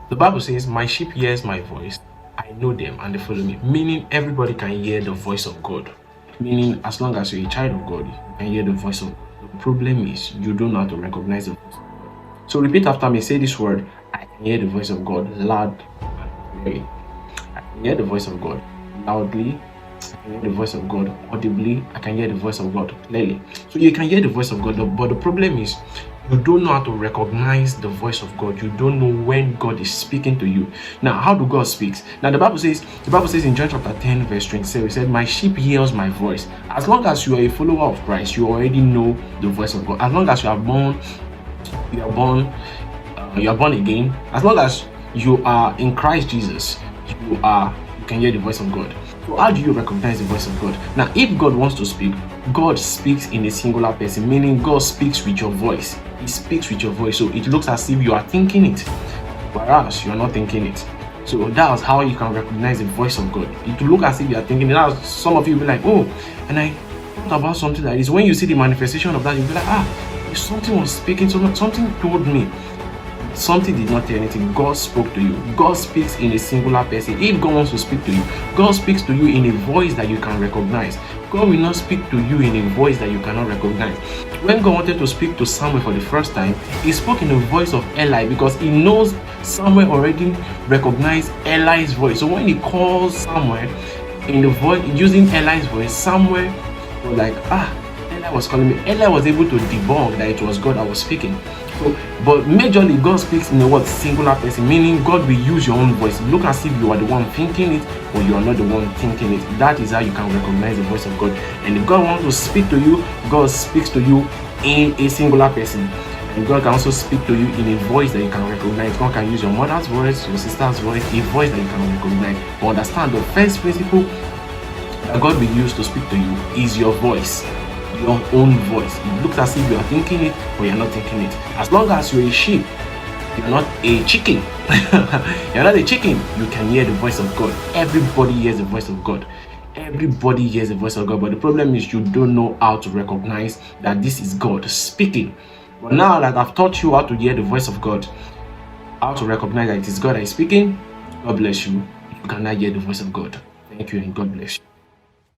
The Bible says, my sheep hears my voice, I know them and they follow me. Meaning everybody can hear the voice of God. Meaning as long as you're a child of God, you can hear the voice of God. The problem is you don't know how to recognize the voice of God. So repeat after me, say this word: I can hear the voice of God loud and clearly. I can hear the voice of God loudly. I can hear the voice of God audibly. I can hear the voice of God clearly. So you can hear the voice of God, but the problem is you don't know how to recognize the voice of God. You don't know when God is speaking to you. Now, how do God speak? Now, the Bible says in John chapter 10, verse 27, it said, my sheep hears my voice. As long as you are a follower of Christ, you already know the voice of God. As long as you are born again. As long as you are in Christ Jesus, you can hear the voice of God. So how do you recognize the voice of God? Now, if God wants to speak, God speaks in a singular person, meaning God speaks with your voice. He speaks with your voice, so it looks as if you are thinking it, whereas you are not thinking it. So that's how you can recognize the voice of God. It will look as if you are thinking it. Now, some of you will be like, oh, and I thought about something like this. When you see the manifestation of that, you'll be like, if something was speaking, something told me. Something did not tell anything. God spoke to you. God speaks in a singular person. If God wants to speak to you, God speaks to you in a voice that you can recognize. God will not speak to you in a voice that you cannot recognize. When God wanted to speak to Samuel for the first time, he spoke in the voice of Eli because he knows Samuel already recognized Eli's voice. So when he calls Samuel in the voice using Eli's voice, Samuel was like, Eli was calling me. Eli was able to debunk that it was God that was speaking. So, but majorly God speaks in a word singular person, meaning God will use your own voice. Look as if you are the one thinking it, or you are not the one thinking it. That is how you can recognize the voice of God. And if God wants to speak to you, God speaks to you in a singular person. And God can also speak to you in a voice that you can recognize. God can use your mother's voice, your sister's voice, a voice that you can recognize. But understand, the first principle that God will use to speak to you is your voice. Your own voice. It looks as if you are thinking it, but you're not thinking it. As long as you're a sheep, you're not a chicken. You're not a chicken. You can hear the voice of God. Everybody hears the voice of God. Everybody hears the voice of God. But the problem is you don't know how to recognize that this is God speaking. But now that I've taught you how to hear the voice of God, how to recognize that it is God that is speaking, God bless you. You can now hear the voice of God. Thank you and God bless you.